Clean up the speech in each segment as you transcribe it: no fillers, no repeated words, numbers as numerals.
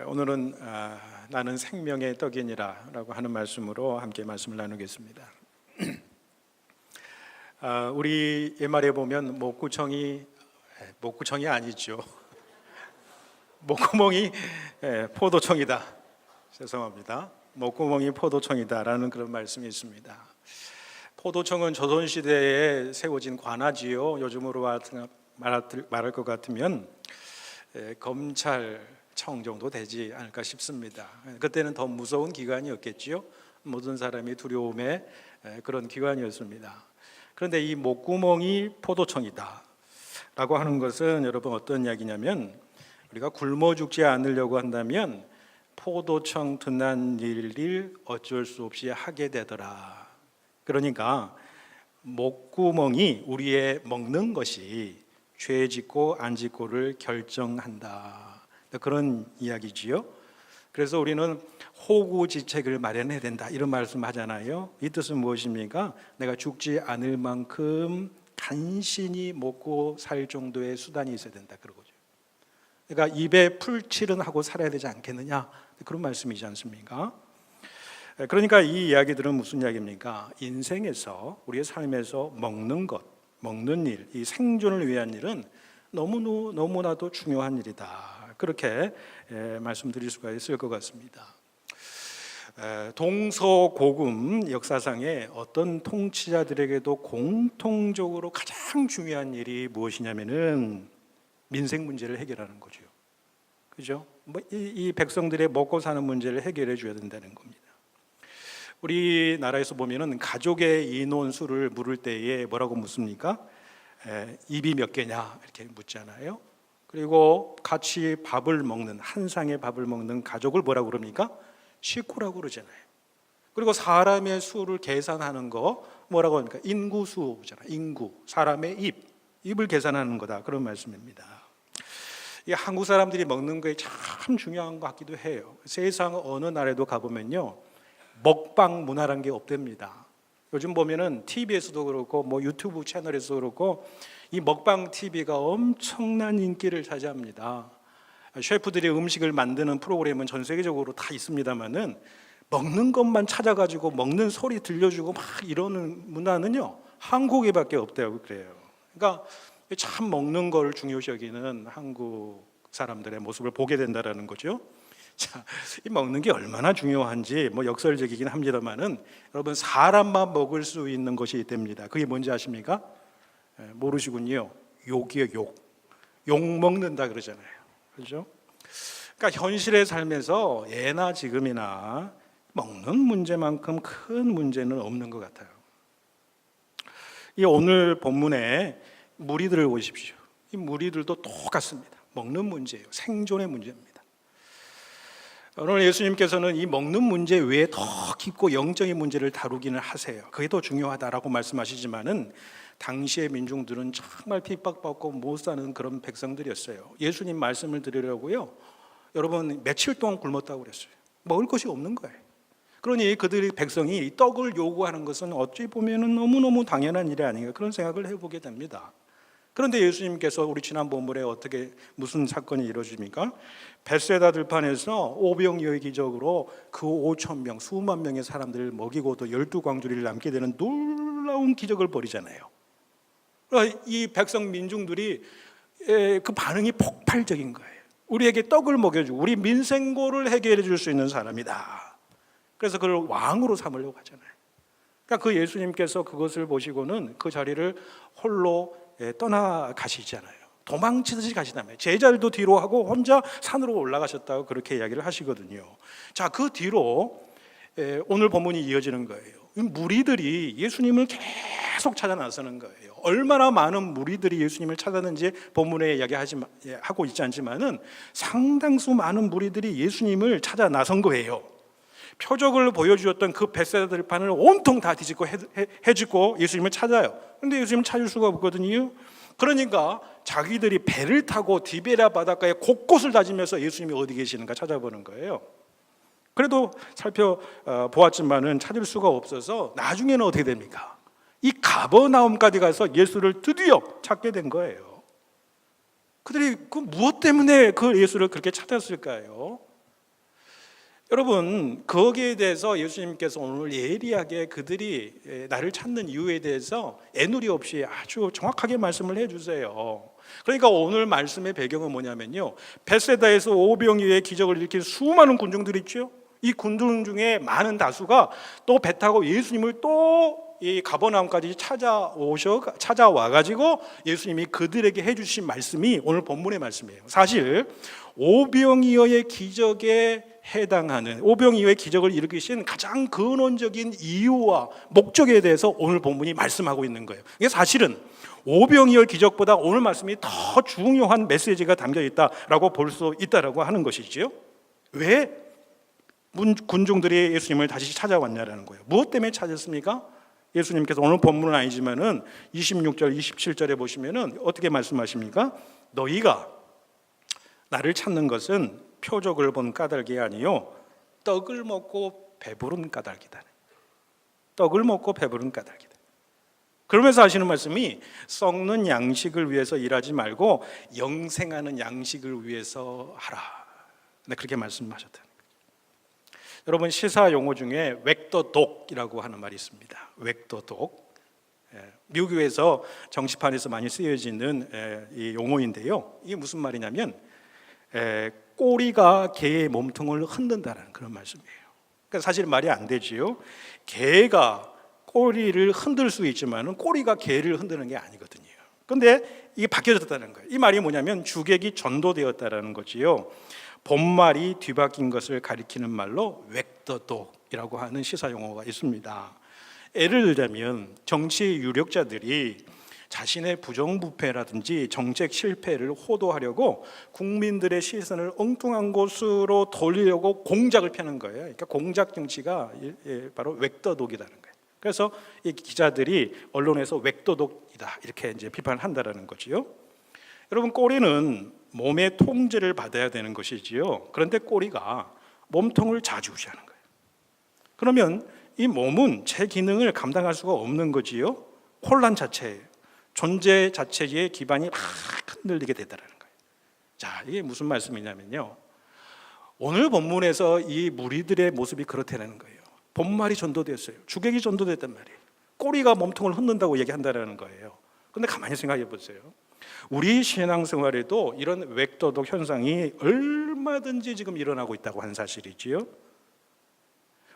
오늘은 나는 생명의 떡이니라 라고 하는 말씀으로 함께 말씀을 나누겠습니다. 우리 옛말에 보면 목구멍이 아니죠. 목구멍이 포도청이다. 죄송합니다. 목구멍이 포도청이다라는 그런 말씀이 있습니다. 포도청은 조선시대에 세워진 관아지요. 요즘으로 말할 것 같으면 검찰청 정도 되지 않을까 싶습니다. 그때는 더 무서운 기관이었겠지요. 모든 사람이 두려움의 그런 기관이었습니다. 그런데 이 목구멍이 포도청이다 라고 하는 것은 여러분 어떤 이야기냐면, 우리가 굶어 죽지 않으려고 한다면 포도청 든난 일을 어쩔 수 없이 하게 되더라. 그러니까 목구멍이 우리의 먹는 것이 죄 짓고 안 짓고를 결정한다, 그런 이야기지요. 그래서 우리는 호구지책을 마련해야 된다 이런 말씀하잖아요. 이 뜻은 무엇입니까? 내가 죽지 않을 만큼 간신히 먹고 살 정도의 수단이 있어야 된다, 그러고죠. 그러니까 입에 풀칠은 하고 살아야 되지 않겠느냐, 그런 말씀이지 않습니까? 그러니까 이 이야기들은 무슨 이야기입니까? 인생에서, 우리의 삶에서 먹는 것, 먹는 일, 이 생존을 위한 일은 너무나도 중요한 일이다, 그렇게 말씀드릴 수가 있을 것 같습니다. 동서고금 역사상에 어떤 통치자들에게도 공통적으로 가장 중요한 일이 무엇이냐면은 민생 문제를 해결하는 거죠. 그죠? 이 백성들의 먹고 사는 문제를 해결해 줘야 된다는 겁니다. 우리나라에서 보면은 가족의 인원수를 물을 때에 뭐라고 묻습니까? 입이 몇 개냐 이렇게 묻잖아요. 그리고 같이 밥을 먹는, 한 상의 밥을 먹는 가족을 뭐라고 그럽니까? 식구라고 그러잖아요. 그리고 사람의 수를 계산하는 거 뭐라고 합니까? 인구수잖아요. 인구, 사람의 입을 계산하는 거다, 그런 말씀입니다. 이 한국 사람들이 먹는 게 참 중요한 것 같기도 해요. 세상 어느 나라에도 가보면요, 먹방 문화라는 게 없답니다. 요즘 보면은 TV에서도 그렇고 뭐 유튜브 채널에서도 그렇고 이 먹방 TV가 엄청난 인기를 차지합니다. 셰프들이 음식을 만드는 프로그램은 전 세계적으로 다 있습니다만은 먹는 것만 찾아가지고 먹는 소리 들려주고 막 이러는 문화는요, 한국에밖에 없다고 그래요. 그러니까 참 먹는 걸 중요시 여기는 한국 사람들의 모습을 보게 된다라는 거죠. 자, 이 먹는 게 얼마나 중요한지 뭐 역설적이긴 합니다만은 여러분, 사람만 먹을 수 있는 것이 있답니다. 그게 뭔지 아십니까? 모르시군요. 욕이에요, 욕. 욕 먹는다 그러잖아요. 그렇죠? 그러니까 현실의 삶에서 예나 지금이나 먹는 문제만큼 큰 문제는 없는 것 같아요. 이 오늘 본문에 무리들을 보십시오. 이 무리들도 똑같습니다. 먹는 문제예요. 생존의 문제입니다. 오늘 예수님께서는 이 먹는 문제 외에 더 깊고 영적인 문제를 다루기는 하세요. 그게 더 중요하다라고 말씀하시지만은 당시의 민중들은 정말 핍박받고 못 사는 그런 백성들이었어요. 예수님 말씀을 드리려고요, 여러분 며칠 동안 굶었다고 그랬어요. 먹을 것이 없는 거예요. 그러니 그들의 백성이 떡을 요구하는 것은 어찌 보면 너무너무 당연한 일이 아닌가, 그런 생각을 해보게 됩니다. 그런데 예수님께서 우리 지난 본문에 무슨 사건이 이루어집니까? 벳세다 들판에서 오병이어의 기적으로 그 5천 명, 수만 명의 사람들을 먹이고도 12광주리를 남게 되는 놀라운 기적을 벌이잖아요. 이 백성 민중들이 그 반응이 폭발적인 거예요. 우리에게 떡을 먹여주고 우리 민생고를 해결해 줄 수 있는 사람이다. 그래서 그를 왕으로 삼으려고 하잖아요. 그러니까 그 예수님께서 그것을 보시고는 그 자리를 홀로 떠나가시잖아요. 도망치듯이 가시다며 제자들도 뒤로 하고 혼자 산으로 올라가셨다고 그렇게 이야기를 하시거든요. 자, 그 뒤로 오늘 본문이 이어지는 거예요. 무리들이 예수님을 계속 찾아 나서는 거예요. 얼마나 많은 무리들이 예수님을 찾았는지 본문에 이야기하고 있지 않지만은 상당수 많은 무리들이 예수님을 찾아 나선 거예요. 표적을 보여주었던 그 벳세다 들판을 온통 다 뒤집고 해집고 예수님을 찾아요. 그런데 예수님을 찾을 수가 없거든요. 그러니까 자기들이 배를 타고 디베랴 바닷가에 곳곳을 다니면서 예수님이 어디 계시는가 찾아보는 거예요. 그래도 살펴보았지만은 찾을 수가 없어서 나중에는 어떻게 됩니까? 이 가버나움까지 가서 예수를 드디어 찾게 된 거예요. 그들이 그 무엇 때문에 그 예수를 그렇게 찾았을까요? 여러분, 거기에 대해서 예수님께서 오늘 예리하게 그들이 나를 찾는 이유에 대해서 애누리 없이 아주 정확하게 말씀을 해주세요. 그러니까 오늘 말씀의 배경은 뭐냐면요, 벳세다에서 오병이어의 기적을 일으킨 수많은 군중들이 있죠. 이 군중 중에 많은 다수가 또 배 타고 예수님을 또 이 가버나움까지 찾아와 가지고 예수님이 그들에게 해주신 말씀이 오늘 본문의 말씀이에요. 사실 오병이어의 기적에 해당하는, 오병이어의 기적을 일으키신 가장 근원적인 이유와 목적에 대해서 오늘 본문이 말씀하고 있는 거예요. 이게 사실은 오병이어 기적보다 오늘 말씀이 더 중요한 메시지가 담겨 있다라고 볼 수 있다라고 하는 것이지요. 왜 군중들이 예수님을 다시 찾아왔냐라는 거예요. 무엇 때문에 찾았습니까? 예수님께서 오늘 본문은 아니지만은 26절, 27절에 보시면은 어떻게 말씀하십니까? 너희가 나를 찾는 것은 표적을 본 까닭이 아니요 떡을 먹고 배부른 까닭이다. 떡을 먹고 배부른 까닭이다. 그러면서 하시는 말씀이 썩는 양식을 위해서 일하지 말고 영생하는 양식을 위해서 하라. 네, 그렇게 말씀하셨다. 여러분, 시사 용어 중에 웩더독이라고 하는 말이 있습니다. 웩더독, 미국에서 정치판에서 많이 쓰여지는 이 용어인데요. 이게 무슨 말이냐면 꼬리가 개의 몸통을 흔든다는 그런 말씀이에요. 그러니까 사실 말이 안 되지요. 개가 꼬리를 흔들 수 있지만 꼬리가 개를 흔드는 게 아니거든요. 그런데 이게 바뀌어졌다는 거예요. 이 말이 뭐냐면 주객이 전도되었다는 거지요. 본말이 뒤바뀐 것을 가리키는 말로 웩더독이라고 하는 시사 용어가 있습니다. 예를 들자면 정치 유력자들이 자신의 부정부패라든지 정책 실패를 호도하려고 국민들의 시선을 엉뚱한 곳으로 돌리려고 공작을 펴는 거예요. 그러니까 공작 정치가 바로 웩더독이라는 거예요. 그래서 이 기자들이 언론에서 웩더독이다 이렇게 이제 비판을 한다라는 거지요. 여러분, 꼬리는 몸의 통제를 받아야 되는 것이지요. 그런데 꼬리가 몸통을 좌지우지하는 거예요. 그러면 이 몸은 제 기능을 감당할 수가 없는 거지요. 혼란 자체예요. 존재 자체의 기반이 막 흔들리게 되더라는 거예요. 자, 이게 무슨 말씀이냐면요, 오늘 본문에서 이 무리들의 모습이 그렇다는 거예요. 본말이 전도됐어요. 주객이 전도됐단 말이에요. 꼬리가 몸통을 흔든다고 얘기한다는 거예요. 그런데 가만히 생각해 보세요. 우리 신앙생활에도 이런 웩더독 현상이 얼마든지 지금 일어나고 있다고 하는 사실이지요.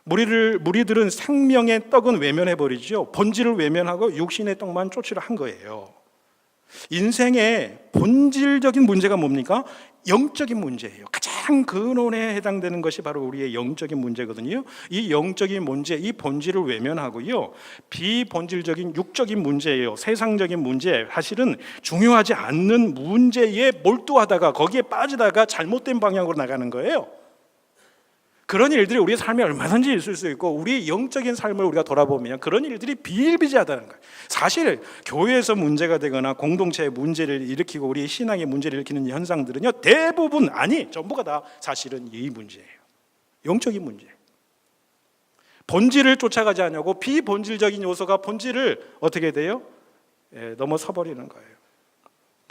무리들은 생명의 떡은 외면해버리죠. 본질을 외면하고 육신의 떡만 쫓으려 한 거예요. 인생의 본질적인 문제가 뭡니까? 영적인 문제예요. 가장 근원에 해당되는 것이 바로 우리의 영적인 문제거든요. 이 영적인 문제, 이 본질을 외면하고요, 비본질적인 육적인 문제예요. 세상적인 문제, 사실은 중요하지 않는 문제에 몰두하다가 거기에 빠지다가 잘못된 방향으로 나가는 거예요. 그런 일들이 우리의 삶에 얼마든지 있을 수 있고, 우리 영적인 삶을 우리가 돌아보면 그런 일들이 비일비재하다는 거예요. 사실 교회에서 문제가 되거나 공동체의 문제를 일으키고 우리 신앙의 문제를 일으키는 현상들은요, 대부분, 아니 전부가 다 사실은 이 문제예요. 영적인 문제. 본질을 쫓아가지 않냐고 비본질적인 요소가 본질을 어떻게 돼요? 넘어서 버리는 거예요.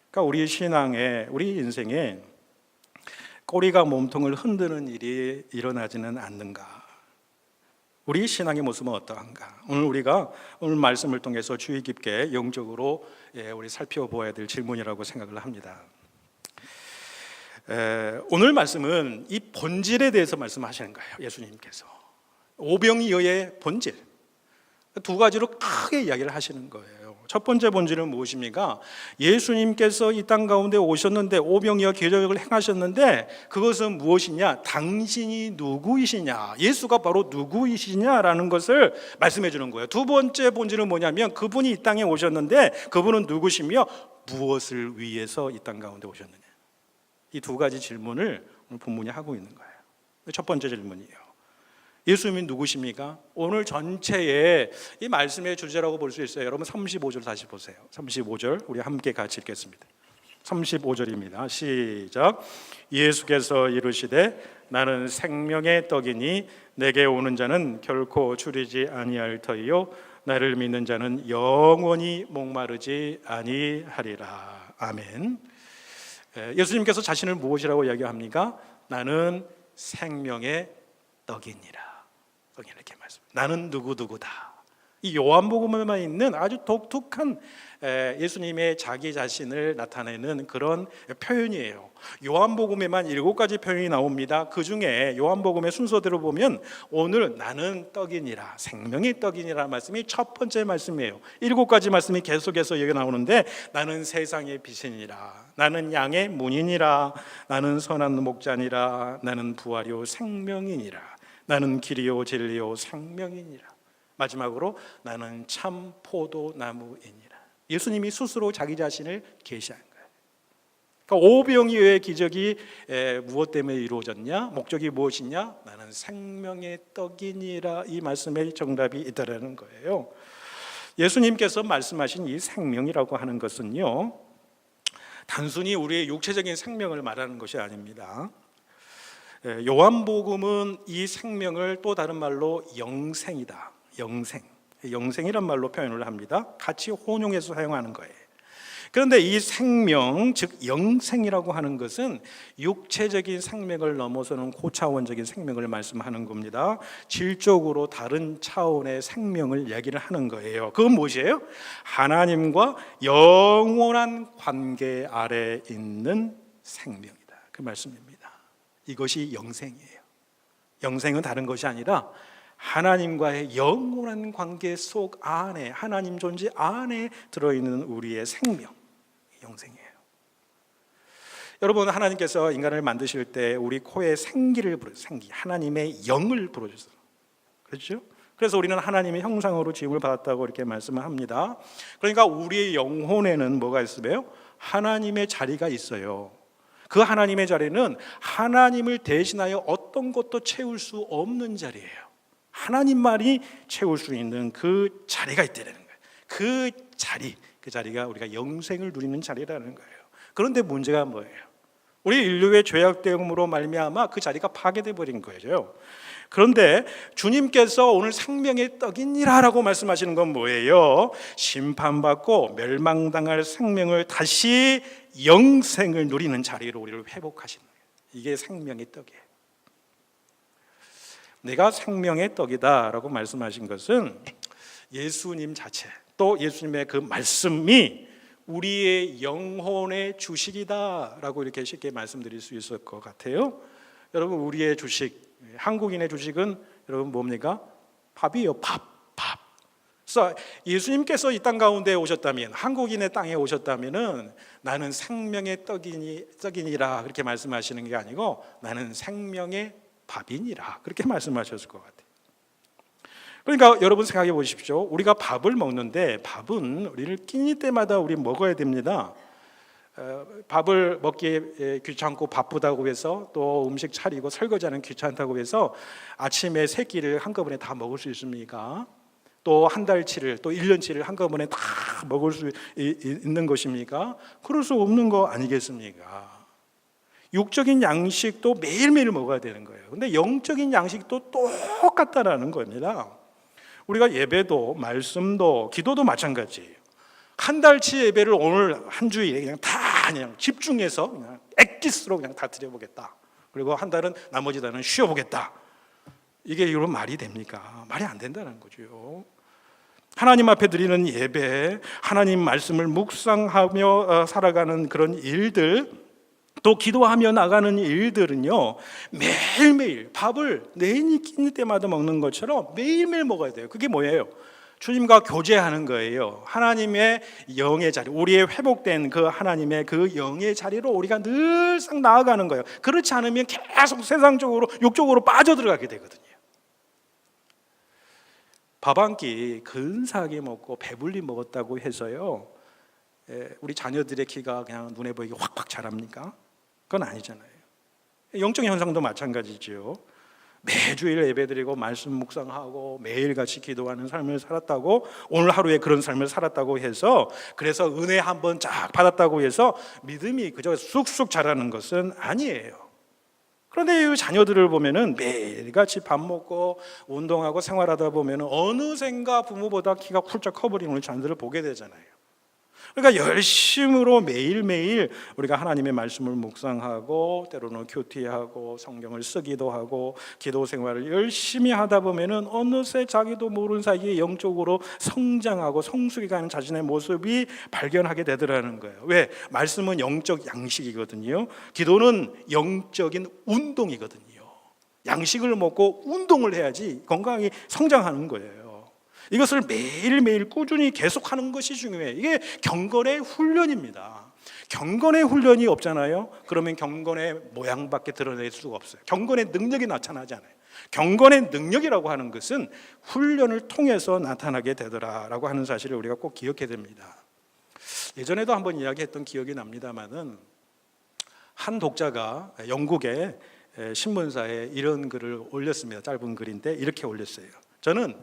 그러니까 우리 신앙에, 우리 인생에 꼬리가 몸통을 흔드는 일이 일어나지는 않는가? 우리 신앙의 모습은 어떠한가? 오늘 말씀을 통해서 주의 깊게 영적으로 우리 살펴보아야 될 질문이라고 생각을 합니다. 오늘 말씀은 이 본질에 대해서 말씀하시는 거예요. 예수님께서 오병이어의 본질 두 가지로 크게 이야기를 하시는 거예요. 첫 번째 본질은 무엇입니까? 예수님께서 이 땅 가운데 오셨는데 오병이어 기적을 행하셨는데 그것은 무엇이냐? 당신이 누구이시냐? 예수가 바로 누구이시냐라는 것을 말씀해 주는 거예요. 두 번째 본질은 뭐냐면 그분이 이 땅에 오셨는데 그분은 누구시며 무엇을 위해서 이 땅 가운데 오셨느냐? 이 두 가지 질문을 오늘 본문이 하고 있는 거예요. 첫 번째 질문이에요. 예수님이 누구십니까? 오늘 전체의 이 말씀의 주제라고 볼 수 있어요. 여러분 35절 다시 보세요. 35절 우리 함께 같이 읽겠습니다. 35절입니다. 시작. 예수께서 이르시되 나는 생명의 떡이니 내게 오는 자는 결코 줄이지 아니할 터이요 나를 믿는 자는 영원히 목마르지 아니하리라. 아멘. 예수님께서 자신을 무엇이라고 이야기합니까? 나는 생명의 떡이니라. 이렇게 말씀. 나는 누구누구다. 이 요한복음에만 있는 아주 독특한 예수님의 자기 자신을 나타내는 그런 표현이에요. 요한복음에만 7가지 표현이 나옵니다. 그 중에 요한복음의 순서대로 보면 오늘 나는 떡이니라, 생명의 떡이니라 말씀이 첫 번째 말씀이에요. 7가지 말씀이 계속해서 여기 나오는데, 나는 세상의 빛이니라, 나는 양의 문이니라, 나는 선한 목자니라, 나는 부활이요 생명이니라, 나는 길이요 진리요 생명이니라, 마지막으로 나는 참 포도나무이니라. 예수님이 스스로 자기 자신을 계시한 거예요. 그러니까 오병이어의 기적이 무엇 때문에 이루어졌냐? 목적이 무엇이냐? 나는 생명의 떡이니라. 이 말씀에 정답이 있다라는 거예요. 예수님께서 말씀하신 이 생명이라고 하는 것은요, 단순히 우리의 육체적인 생명을 말하는 것이 아닙니다. 요한복음은 이 생명을 또 다른 말로 영생이다, 영생이란 말로 표현을 합니다. 같이 혼용해서 사용하는 거예요. 그런데 이 생명, 즉 영생이라고 하는 것은 육체적인 생명을 넘어서는 고차원적인 생명을 말씀하는 겁니다. 질적으로 다른 차원의 생명을 얘기를 하는 거예요. 그건 무엇이에요? 하나님과 영원한 관계 아래 있는 생명이다, 그 말씀입니다. 이것이 영생이에요. 영생은 다른 것이 아니라 하나님과의 영원한 관계 속 안에, 하나님 존재 안에 들어있는 우리의 생명, 영생이에요. 여러분, 하나님께서 인간을 만드실 때 우리 코에 생기를 불어주세요. 생기, 하나님의 영을 불어주세요. 그렇죠? 그래서 우리는 하나님의 형상으로 지음을 받았다고 이렇게 말씀을 합니다. 그러니까 우리의 영혼에는 뭐가 있으며? 하나님의 자리가 있어요. 그 하나님의 자리는 하나님을 대신하여 어떤 것도 채울 수 없는 자리예요. 하나님만이 채울 수 있는 그 자리가 있다는 거예요. 그 자리가 우리가 영생을 누리는 자리라는 거예요. 그런데 문제가 뭐예요? 우리 인류의 죄악됨으로 말미암아 그 자리가 파괴돼 버린 거예요. 그런데 주님께서 오늘 생명의 떡이니라라고 말씀하시는 건 뭐예요? 심판받고 멸망당할 생명을 다시 영생을 누리는 자리로 우리를 회복하시는 거예요. 이게 생명의 떡이에요. 내가 생명의 떡이다라고 말씀하신 것은 예수님 자체, 또 예수님의 그 말씀이 우리의 영혼의 주식이다라고 이렇게 쉽게 말씀드릴 수 있을 것 같아요. 여러분, 우리의 주식, 한국인의 주식은 여러분 뭡니까? 밥이에요. 밥. 그래서 예수님께서 이 땅 가운데 오셨다면, 한국인의 땅에 오셨다면은 나는 생명의 떡이니라 그렇게 말씀하시는 게 아니고 나는 생명의 밥이니라 그렇게 말씀하셨을 것 같아요. 그러니까 여러분 생각해 보십시오. 우리가 밥을 먹는데 밥은 우리를 끼니 때마다 우리 먹어야 됩니다. 밥을 먹기 귀찮고 바쁘다고 해서, 또 음식 차리고 설거지하는 귀찮다고 해서 아침에 세 끼를 한꺼번에 다 먹을 수 있습니까? 또 한 달치를, 또 1년치를 한꺼번에 다 먹을 수 있는 것입니까? 그럴 수 없는 거 아니겠습니까? 육적인 양식도 매일매일 먹어야 되는 거예요. 근데 영적인 양식도 똑같다라는 겁니다. 우리가 예배도, 말씀도, 기도도 마찬가지예요. 한 달치 예배를 오늘 한 주일에 그냥 집중해서 그냥 엑기스로 그냥 다 드려보겠다. 그리고 한 달은 나머지 달은 쉬어보겠다. 이게 이런 말이 됩니까? 말이 안 된다는 거죠. 하나님 앞에 드리는 예배, 하나님 말씀을 묵상하며 살아가는 그런 일들, 또 기도하며 나가는 일들은요, 매일매일 밥을 내니 끼니 때마다 먹는 것처럼 매일매일 먹어야 돼요. 그게 뭐예요? 주님과 교제하는 거예요. 하나님의 영의 자리, 우리의 회복된 그 하나님의 그 영의 자리로 우리가 늘상 나아가는 거예요. 그렇지 않으면 계속 세상적으로, 육적으로 빠져들어가게 되거든요. 밥 한 끼 근사하게 먹고 배불리 먹었다고 해서요, 우리 자녀들의 키가 그냥 눈에 보이게 확확 자랍니까? 그건 아니잖아요. 영적 현상도 마찬가지죠. 매주일 예배드리고 말씀 묵상하고 매일같이 기도하는 삶을 살았다고, 오늘 하루에 그런 삶을 살았다고 해서, 그래서 은혜 한번 쫙 받았다고 해서 믿음이 그저 쑥쑥 자라는 것은 아니에요. 그런데 이 자녀들을 보면은 매일같이 밥 먹고 운동하고 생활하다 보면은 어느샌가 부모보다 키가 훌쩍 커버린 우리 자녀들을 보게 되잖아요. 그러니까 열심으로 매일매일 우리가 하나님의 말씀을 묵상하고 때로는 큐티하고 성경을 쓰기도 하고 기도 생활을 열심히 하다 보면은 어느새 자기도 모르는 사이에 영적으로 성장하고 성숙해가는 자신의 모습이 발견하게 되더라는 거예요. 왜? 말씀은 영적 양식이거든요. 기도는 영적인 운동이거든요. 양식을 먹고 운동을 해야지 건강히 성장하는 거예요. 이것을 매일매일 꾸준히 계속하는 것이 중요해요. 이게 경건의 훈련입니다. 경건의 훈련이 없잖아요. 그러면 경건의 모양밖에 드러낼 수가 없어요. 경건의 능력이 나타나지 않아요. 경건의 능력이라고 하는 것은 훈련을 통해서 나타나게 되더라라고 하는 사실을 우리가 꼭 기억해야 됩니다. 예전에도 한번 이야기했던 기억이 납니다만은 한 독자가 영국의 신문사에 이런 글을 올렸습니다. 짧은 글인데 이렇게 올렸어요. 저는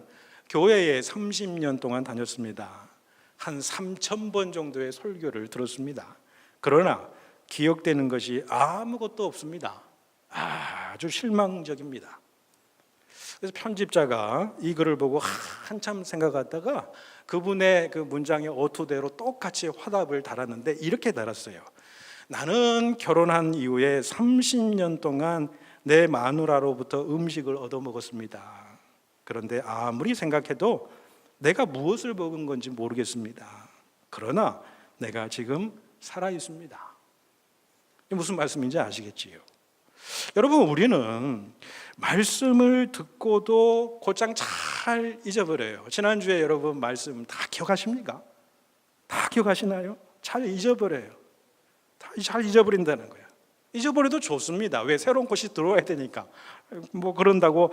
교회에 30년 동안 다녔습니다. 한 3,000번 정도의 설교를 들었습니다. 그러나 기억되는 것이 아무것도 없습니다. 아주 실망적입니다. 그래서 편집자가 이 글을 보고 한참 생각하다가 그분의 그 문장의 어투대로 똑같이 화답을 달았는데 이렇게 달았어요. 나는 결혼한 이후에 30년 동안 내 마누라로부터 음식을 얻어먹었습니다. 그런데 아무리 생각해도 내가 무엇을 먹은 건지 모르겠습니다. 그러나 내가 지금 살아 있습니다. 무슨 말씀인지 아시겠지요? 여러분, 우리는 말씀을 듣고도 곧장 잘 잊어버려요. 지난주에 여러분 말씀 다 기억하십니까? 다 기억하시나요? 잘 잊어버려요. 다 잘 잊어버린다는 거예요. 잊어버려도 좋습니다. 왜? 새로운 것이 들어와야 되니까. 뭐 그런다고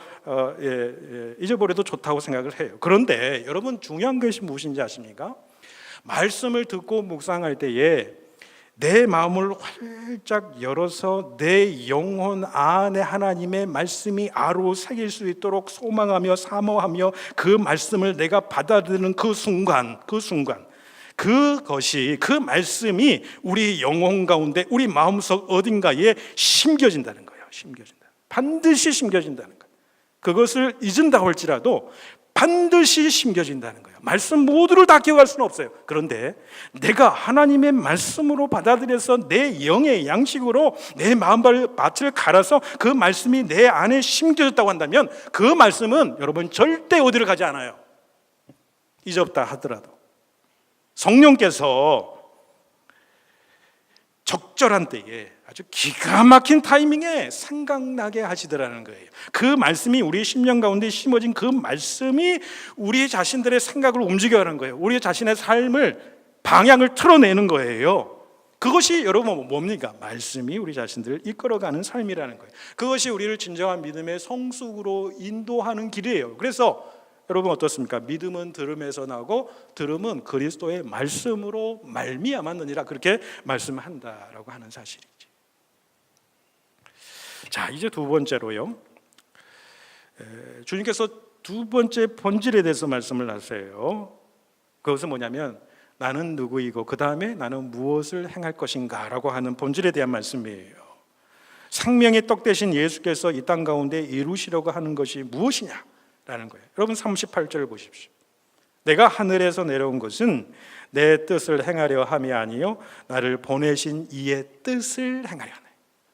잊어버려도 좋다고 생각을 해요. 그런데 여러분, 중요한 것이 무엇인지 아십니까? 말씀을 듣고 묵상할 때에 내 마음을 활짝 열어서 내 영혼 안에 하나님의 말씀이 아로새길 수 있도록 소망하며 사모하며 그 말씀을 내가 받아들이는 그 순간 그것이, 그 말씀이 우리 영혼 가운데, 우리 마음속 어딘가에 심겨진다는 거예요. 심겨진다. 반드시 심겨진다는 거예요. 그것을 잊은다고 할지라도 반드시 심겨진다는 거예요. 말씀 모두를 다 기억할 수는 없어요. 그런데 내가 하나님의 말씀으로 받아들여서 내 영의 양식으로 내 마음밭을 갈아서 그 말씀이 내 안에 심겨졌다고 한다면 그 말씀은 여러분 절대 어디를 가지 않아요. 잊었다 하더라도 성령께서 적절한 때에 아주 기가 막힌 타이밍에 생각나게 하시더라는 거예요. 그 말씀이 우리의 심령 가운데 심어진 그 말씀이 우리 자신들의 생각을 움직여가는 거예요. 우리 자신의 삶을, 방향을 틀어내는 거예요. 그것이 여러분 뭡니까? 말씀이 우리 자신들을 이끌어가는 삶이라는 거예요. 그것이 우리를 진정한 믿음의 성숙으로 인도하는 길이에요. 그래서 여러분 어떻습니까? 믿음은 들음에서 나고 들음은 그리스도의 말씀으로 말미암았느니라, 그렇게 말씀한다라고 하는 사실이지. 자, 이제 두 번째로요. 주님께서 두 번째 본질에 대해서 말씀을 하세요. 그것은 뭐냐면 나는 누구이고 그 다음에 나는 무엇을 행할 것인가 라고 하는 본질에 대한 말씀이에요. 생명의 떡 되신 예수께서 이 땅 가운데 이루시려고 하는 것이 무엇이냐 라는 거예요. 여러분 38절을 보십시오. 내가 하늘에서 내려온 것은 내 뜻을 행하려 함이 아니요 나를 보내신 이의 뜻을 행하려 하네.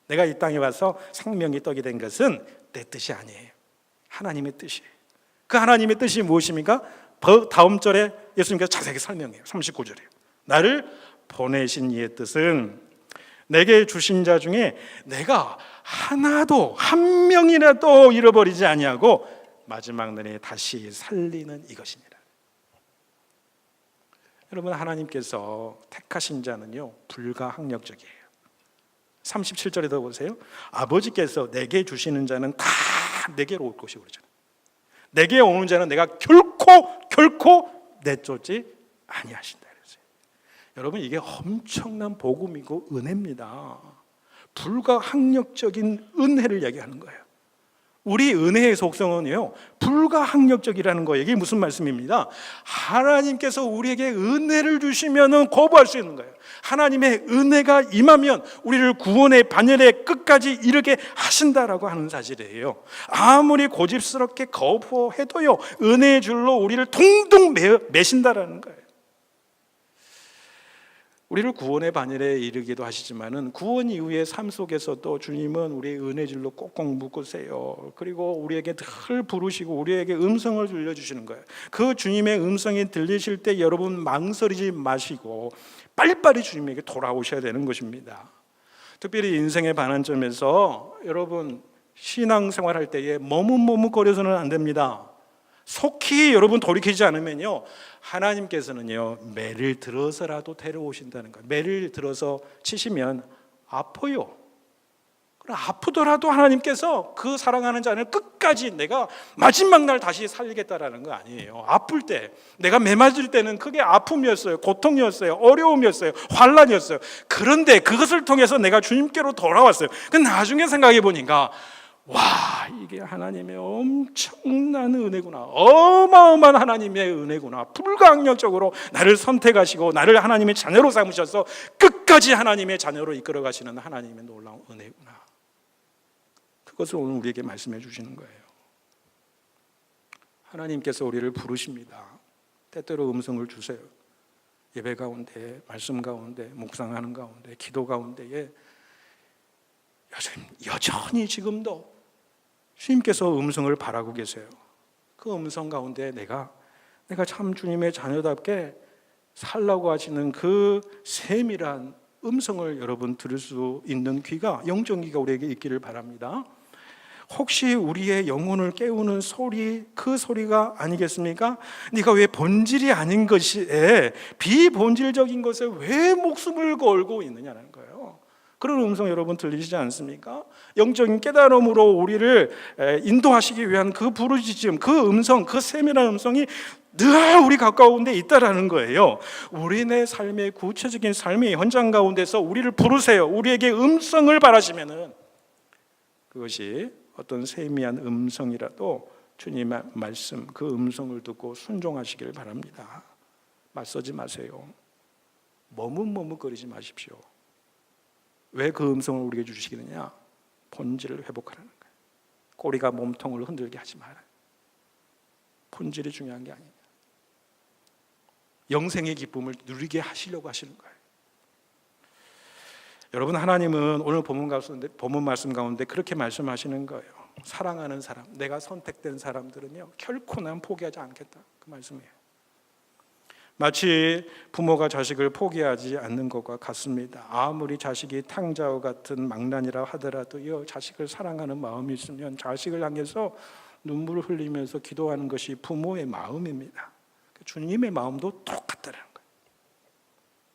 내가 이 땅에 와서 생명의 떡이 된 것은 내 뜻이 아니에요. 하나님의 뜻이에요. 그 하나님의 뜻이 무엇입니까? 다음 절에 예수님께서 자세하게 설명해요. 39절이에요. 나를 보내신 이의 뜻은 내게 주신 자 중에 내가 하나도 한 명이라도 잃어버리지 아니하고 마지막 날에 다시 살리는 이것이니라. 여러분, 하나님께서 택하신 자는요 불가항력적이에요. 37절에도 보세요. 아버지께서 내게 주시는 자는 다 내게로 올 것이고 그러잖아요. 내게 오는 자는 내가 결코 내쫓지 아니하신다 그랬어요. 여러분, 이게 엄청난 복음이고 은혜입니다. 불가항력적인 은혜를 얘기하는 거예요. 우리 은혜의 속성은요 불가항력적이라는 거예요. 이게 무슨 말씀입니다? 하나님께서 우리에게 은혜를 주시면 거부할 수 있는 거예요. 하나님의 은혜가 임하면 우리를 구원의 반열에 끝까지 이르게 하신다라고 하는 사실이에요. 아무리 고집스럽게 거부해도요 은혜의 줄로 우리를 동동 매신다라는 거예요. 우리를 구원의 반열에 이르기도 하시지만은 구원 이후의 삶 속에서도 주님은 우리의 은혜질로 꼭꼭 묶으세요. 그리고 우리에게 늘 부르시고 우리에게 음성을 들려주시는 거예요. 그 주님의 음성이 들리실 때 여러분 망설이지 마시고 빨리빨리 주님에게 돌아오셔야 되는 것입니다. 특별히 인생의 반환점에서 여러분 신앙생활할 때에 머뭇머뭇거려서는 안 됩니다. 속히 여러분 돌이키지 않으면요, 하나님께서는요 매를 들어서라도 데려오신다는 거예요. 매를 들어서 치시면 아파요. 아프더라도 하나님께서 그 사랑하는 자를 끝까지 내가 마지막 날 다시 살리겠다라는 거 아니에요. 아플 때, 내가 매 맞을 때는 그게 아픔이었어요, 고통이었어요, 어려움이었어요, 환난이었어요. 그런데 그것을 통해서 내가 주님께로 돌아왔어요. 근데 나중에 생각해 보니까 와, 이게 하나님의 엄청난 은혜구나, 어마어마한 하나님의 은혜구나. 불가항력적으로 나를 선택하시고 나를 하나님의 자녀로 삼으셔서 끝까지 하나님의 자녀로 이끌어 가시는 하나님의 놀라운 은혜구나. 그것을 오늘 우리에게 말씀해 주시는 거예요. 하나님께서 우리를 부르십니다. 때때로 음성을 주세요. 예배 가운데, 말씀 가운데, 묵상하는 가운데, 기도 가운데에 여전히 지금도 주님께서 음성을 바라고 계세요. 그 음성 가운데 내가 참 주님의 자녀답게 살라고 하시는 그 세밀한 음성을 여러분 들을 수 있는 귀가, 영적 귀가 우리에게 있기를 바랍니다. 혹시 우리의 영혼을 깨우는 소리, 그 소리가 아니겠습니까? 네가 왜 본질이 아닌 것에, 비본질적인 것에 왜 목숨을 걸고 있느냐는 거예요. 그런 음성 여러분 들리시지 않습니까? 영적인 깨달음으로 우리를 인도하시기 위한 그 부르짖음, 그 음성, 그 세밀한 음성이 늘 우리 가까운데 있다라는 거예요. 우리네 삶의 구체적인 삶의 현장 가운데서 우리를 부르세요. 우리에게 음성을 바라시면은 그것이 어떤 세미한 음성이라도 주님의 말씀, 그 음성을 듣고 순종하시기를 바랍니다. 맞서지 마세요. 머뭇머뭇거리지 마십시오. 왜 그 음성을 우리에게 주시겠느냐? 본질을 회복하라는 거예요. 꼬리가 몸통을 흔들게 하지 말아요. 본질이 중요한 게 아니냐. 영생의 기쁨을 누리게 하시려고 하시는 거예요. 여러분, 하나님은 오늘 본문 말씀 가운데 그렇게 말씀하시는 거예요. 사랑하는 사람, 내가 선택된 사람들은요 결코 난 포기하지 않겠다, 그 말씀이에요. 마치 부모가 자식을 포기하지 않는 것과 같습니다. 아무리 자식이 탕자와 같은 망난이라 하더라도요, 자식을 사랑하는 마음이 있으면 자식을 향해서 눈물을 흘리면서 기도하는 것이 부모의 마음입니다. 주님의 마음도 똑같다는 거예요.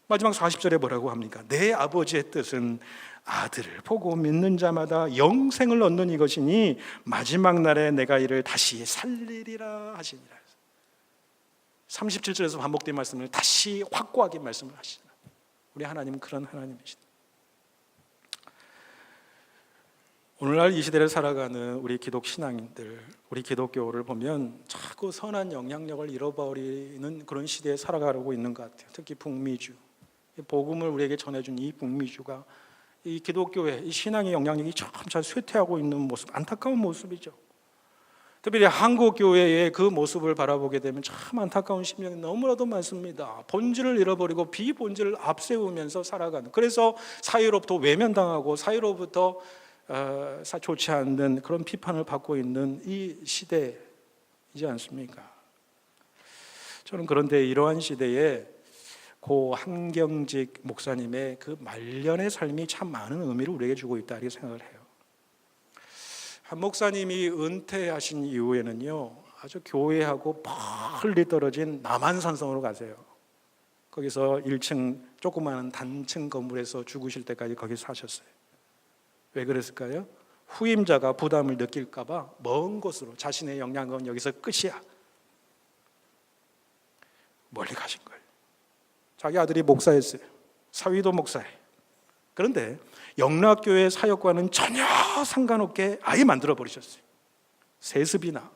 마지막 40절에 뭐라고 합니까? 내 아버지의 뜻은 아들을 보고 믿는 자마다 영생을 얻는 이것이니 마지막 날에 내가 이를 다시 살리리라 하시니라. 37절에서 반복된 말씀을 다시 확고하게 말씀을 하시잖아요. 우리 하나님은 그런 하나님이시다. 오늘날 이 시대를 살아가는 우리 기독 신앙인들, 우리 기독교를 보면 자꾸 선한 영향력을 잃어버리는 그런 시대에 살아가고 있는 것 같아요. 특히 북미주, 복음을 우리에게 전해준 이 북미주가 이 기독교의 이 신앙의 영향력이 점차 쇠퇴하고 있는 모습, 안타까운 모습이죠. 특별히 한국 교회의 그 모습을 바라보게 되면 참 안타까운 심령이 너무나도 많습니다. 본질을 잃어버리고 비본질을 앞세우면서 살아가는, 그래서 사회로부터 외면당하고 사회로부터 좋지 않는 그런 비판을 받고 있는 이 시대이지 않습니까? 저는 그런데 이러한 시대에 고 한경직 목사님의 그 말년의 삶이 참 많은 의미를 우리에게 주고 있다, 이렇게 생각을 해요. 한 목사님이 은퇴하신 이후에는요, 아주 교회하고 멀리 떨어진 남한산성으로 가세요. 거기서 1층 조그마한 단층 건물에서 죽으실 때까지 거기 사셨어요. 왜 그랬을까요? 후임자가 부담을 느낄까 봐 먼 곳으로, 자신의 영향은 여기서 끝이야, 멀리 가신 거예요. 자기 아들이 목사였어요. 사위도 목사예요. 그런데 영락교회 사역과는 전혀 상관없게 아예 만들어버리셨어요. 세습이나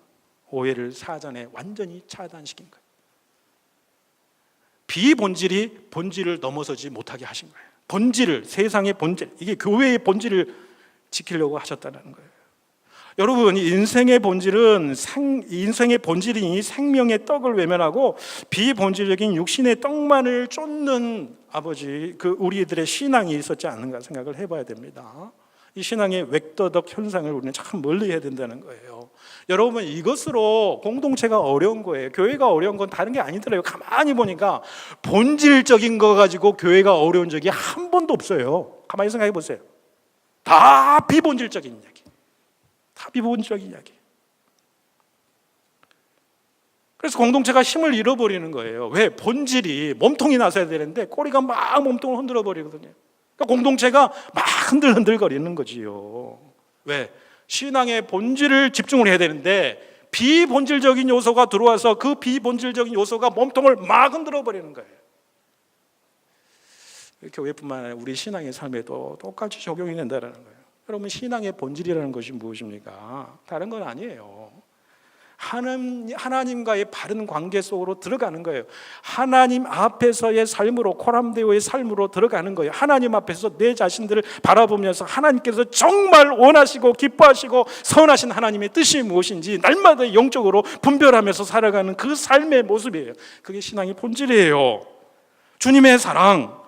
오해를 사전에 완전히 차단시킨 거예요. 비본질이 본질을 넘어서지 못하게 하신 거예요. 본질을, 세상의 본질, 이게 교회의 본질을 지키려고 하셨다는 거예요. 여러분, 인생의 본질은 인생의 본질인 이 생명의 떡을 외면하고 비본질적인 육신의 떡만을 쫓는 아버지 우리들의 신앙이 있었지 않는가 생각을 해봐야 됩니다. 이 신앙의 웩더덕 현상을 우리는 참 멀리 해야 된다는 거예요. 여러분, 이것으로 공동체가 어려운 거예요. 교회가 어려운 건 다른 게 아니더라고요. 가만히 보니까 본질적인 거 가지고 교회가 어려운 적이 한 번도 없어요. 가만히 생각해 보세요. 다 비본질적인 이야기. 다 비본질적인 이야기. 그래서 공동체가 힘을 잃어버리는 거예요. 왜? 본질이 몸통이 나서야 되는데 꼬리가 막 몸통을 흔들어 버리거든요. 그러니까 공동체가 막 흔들흔들거리는 거지요. 왜? 신앙의 본질을 집중을 해야 되는데 비본질적인 요소가 들어와서 그 비본질적인 요소가 몸통을 막 흔들어 버리는 거예요. 교회뿐만 아니라 우리 신앙의 삶에도 똑같이 적용이 된다는 거예요. 여러분, 신앙의 본질이라는 것이 무엇입니까? 다른 건 아니에요. 하나님과의 바른 관계 속으로 들어가는 거예요. 하나님 앞에서의 삶으로, 코람데오의 삶으로 들어가는 거예요. 하나님 앞에서 내 자신들을 바라보면서 하나님께서 정말 원하시고 기뻐하시고 선하신 하나님의 뜻이 무엇인지 날마다 영적으로 분별하면서 살아가는 그 삶의 모습이에요. 그게 신앙의 본질이에요. 주님의 사랑,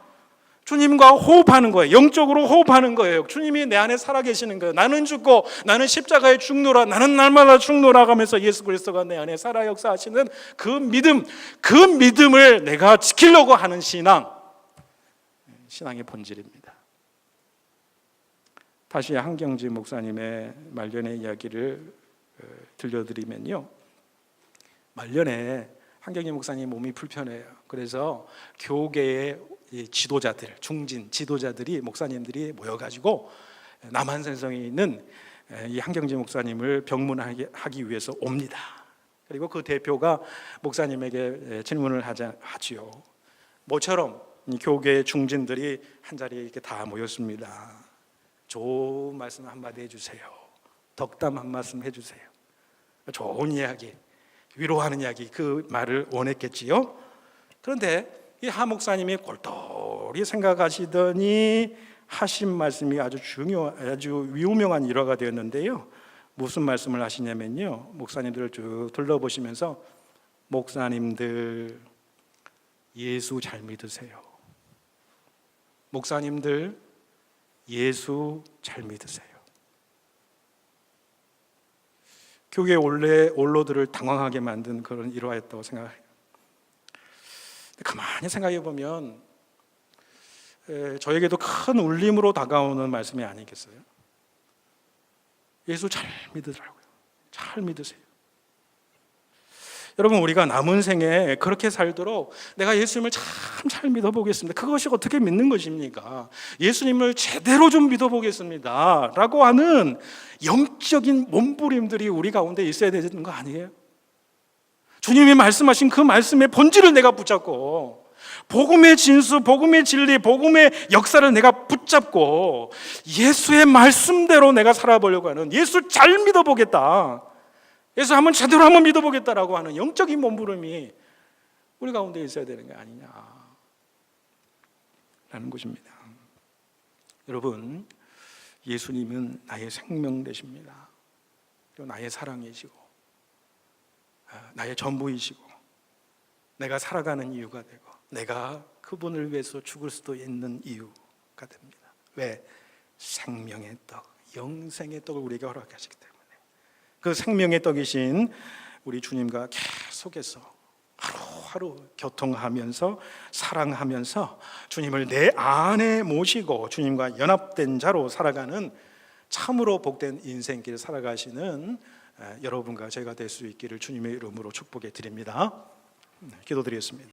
주님과 호흡하는 거예요. 영적으로 호흡하는 거예요. 주님이 내 안에 살아계시는 거예요. 나는 죽고 나는 십자가에 죽노라, 나는 날마다 죽노라 하면서 예수 그리스도가 내 안에 살아 역사하시는 그 믿음, 그 믿음을 내가 지키려고 하는 신앙, 신앙의 본질입니다. 다시 한경지 목사님의 말년의 이야기를 들려드리면요, 말년에 한경지 목사님 몸이 불편해요. 그래서 교계의 지도자들, 중진 지도자들이, 목사님들이 모여가지고 남한산성에 있는 이 한경지 목사님을 병문하기 위해서 옵니다. 그리고 그 대표가 목사님에게 질문을 하지요. 모처럼 교계 중진들이 한 자리에 이렇게 다 모였습니다. 좋은 말씀 한마디 해주세요. 덕담 한 말씀 해주세요. 좋은 이야기, 위로하는 이야기, 그 말을 원했겠지요. 그런데 이 하 목사님이 골똘히 생각하시더니 하신 말씀이 아주 유명한 일화가 되었는데요. 무슨 말씀을 하시냐면요, 목사님들을 쭉 둘러보시면서 목사님들 예수 잘 믿으세요. 목사님들 예수 잘 믿으세요. 교회 원로들을 당황하게 만든 그런 일화였다고 생각해요. 가만히 생각해 보면 저에게도 큰 울림으로 다가오는 말씀이 아니겠어요? 예수 잘 믿으라고요. 잘 믿으세요. 여러분, 우리가 남은 생에 그렇게 살도록 내가 예수님을 참 잘 믿어보겠습니다. 그것이 어떻게 믿는 것입니까? 예수님을 제대로 좀 믿어보겠습니다 라고 하는 영적인 몸부림들이 우리 가운데 있어야 되는 거 아니에요? 주님이 말씀하신 그 말씀의 본질을 내가 붙잡고, 복음의 진수, 복음의 진리, 복음의 역사를 내가 붙잡고 예수의 말씀대로 내가 살아보려고 하는, 예수 잘 믿어보겠다, 예수 한번 제대로 한번 믿어보겠다라고 하는 영적인 몸부림이 우리 가운데 있어야 되는 게 아니냐라는 것입니다. 여러분, 예수님은 나의 생명 되십니다. 그리고 나의 사랑이시고 나의 전부이시고 내가 살아가는 이유가 되고 내가 그분을 위해서 죽을 수도 있는 이유가 됩니다. 왜? 생명의 떡, 영생의 떡을 우리에게 허락하시기 때문에. 그 생명의 떡이신 우리 주님과 계속해서 하루하루 교통하면서 사랑하면서 주님을 내 안에 모시고 주님과 연합된 자로 살아가는 참으로 복된 인생길 살아가시는 여러분과 제가 될 수 있기를 주님의 이름으로 축복해 드립니다. 기도드리겠습니다.